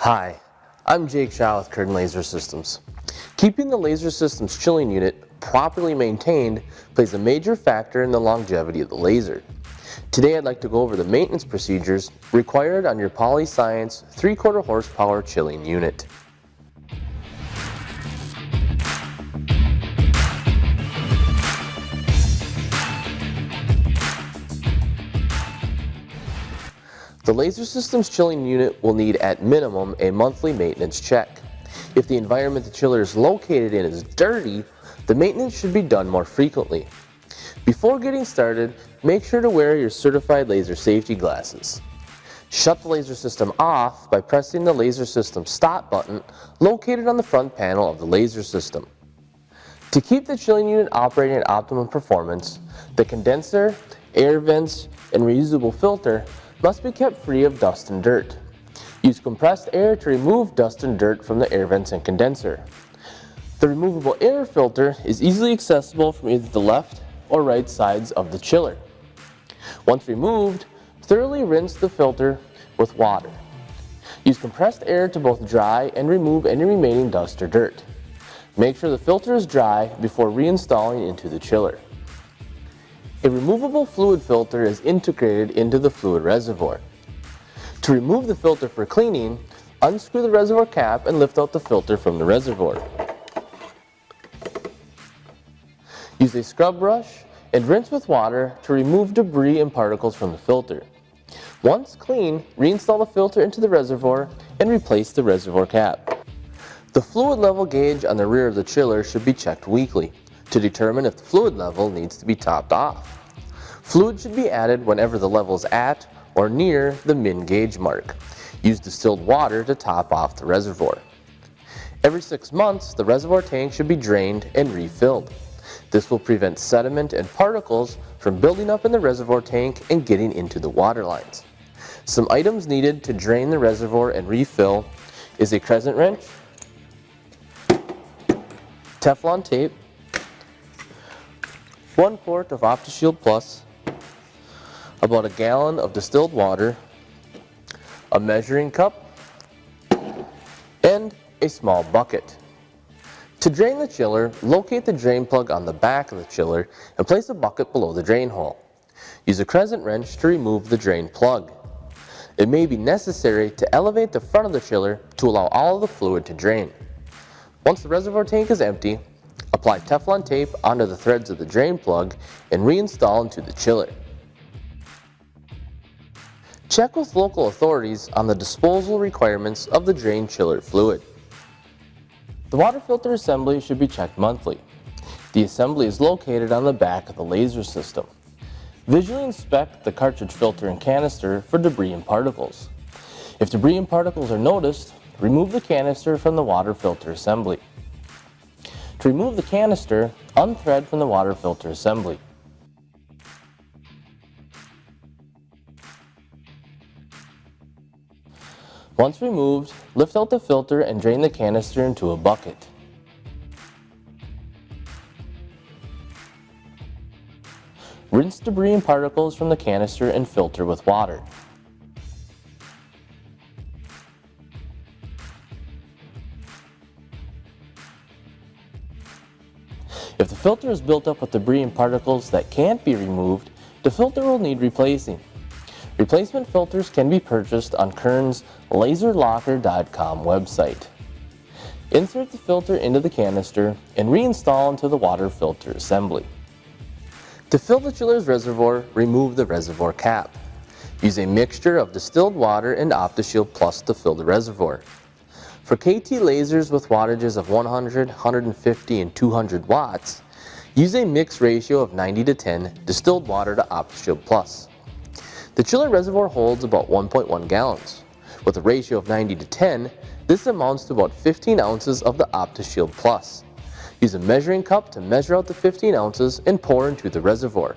Hi, I'm Jake Shaw with Kern Laser Systems. Keeping the laser system's chilling unit properly maintained plays a major factor in the longevity of the laser. Today I'd like to go over the maintenance procedures required on your Polyscience 3/4 horsepower chilling unit. The laser system's chilling unit will need at minimum a monthly maintenance check. If the environment the chiller is located in is dirty, the maintenance should be done more frequently. Before getting started, make sure to wear your certified laser safety glasses. Shut the laser system off by pressing the laser system stop button located on the front panel of the laser system. To keep the chilling unit operating at optimum performance, the condenser, air vents, and reusable filter must be kept free of dust and dirt. Use compressed air to remove dust and dirt from the air vents and condenser. The removable air filter is easily accessible from either the left or right sides of the chiller. Once removed, thoroughly rinse the filter with water. Use compressed air to both dry and remove any remaining dust or dirt. Make sure the filter is dry before reinstalling into the chiller. A removable fluid filter is integrated into the fluid reservoir. To remove the filter for cleaning, unscrew the reservoir cap and lift out the filter from the reservoir. Use a scrub brush and rinse with water to remove debris and particles from the filter. Once clean, reinstall the filter into the reservoir and replace the reservoir cap. The fluid level gauge on the rear of the chiller should be checked weekly to determine if the fluid level needs to be topped off. Fluid should be added whenever the level is at or near the min gauge mark. Use distilled water to top off the reservoir. Every 6 months, the reservoir tank should be drained and refilled. This will prevent sediment and particles from building up in the reservoir tank and getting into the water lines. Some items needed to drain the reservoir and refill is a crescent wrench, Teflon tape, 1 quart of OptiShield Plus, about a gallon of distilled water, a measuring cup, and a small bucket. To drain the chiller, locate the drain plug on the back of the chiller and place a bucket below the drain hole. Use a crescent wrench to remove the drain plug. It may be necessary to elevate the front of the chiller to allow all of the fluid to drain. Once the reservoir tank is empty, apply Teflon tape onto the threads of the drain plug and reinstall into the chiller. Check with local authorities on the disposal requirements of the drain chiller fluid. The water filter assembly should be checked monthly. The assembly is located on the back of the laser system. Visually inspect the cartridge filter and canister for debris and particles. If debris and particles are noticed, remove the canister from the water filter assembly. To remove the canister, unthread from the water filter assembly. Once removed, lift out the filter and drain the canister into a bucket. Rinse debris and particles from the canister and filter with water. If the filter is built up with debris and particles that can't be removed, the filter will need replacing. Replacement filters can be purchased on Kern's laserlocker.com website. Insert the filter into the canister and reinstall into the water filter assembly. To fill the chiller's reservoir, remove the reservoir cap. Use a mixture of distilled water and OptiShield Plus to fill the reservoir. For KT lasers with wattages of 100, 150, and 200 watts, use a mix ratio of 90:10 distilled water to OptiShield Plus. The chiller reservoir holds about 1.1 gallons. With a ratio of 90:10, this amounts to about 15 ounces of the OptiShield Plus. Use a measuring cup to measure out the 15 ounces and pour into the reservoir.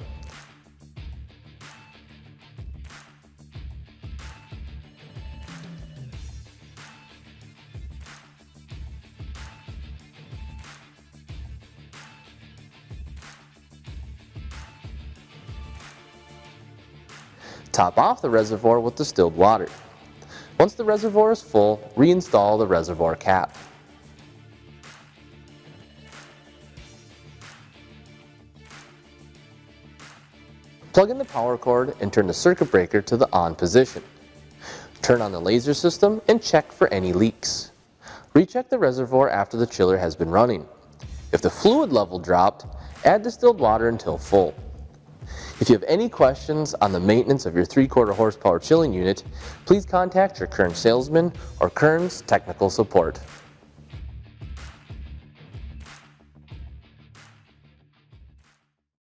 Top off the reservoir with distilled water. Once the reservoir is full, reinstall the reservoir cap. Plug in the power cord and turn the circuit breaker to the on position. Turn on the laser system and check for any leaks. Recheck the reservoir after the chiller has been running. If the fluid level dropped, add distilled water until full. If you have any questions on the maintenance of your 3/4 horsepower chilling unit, please contact your Kern salesman or Kern's technical support.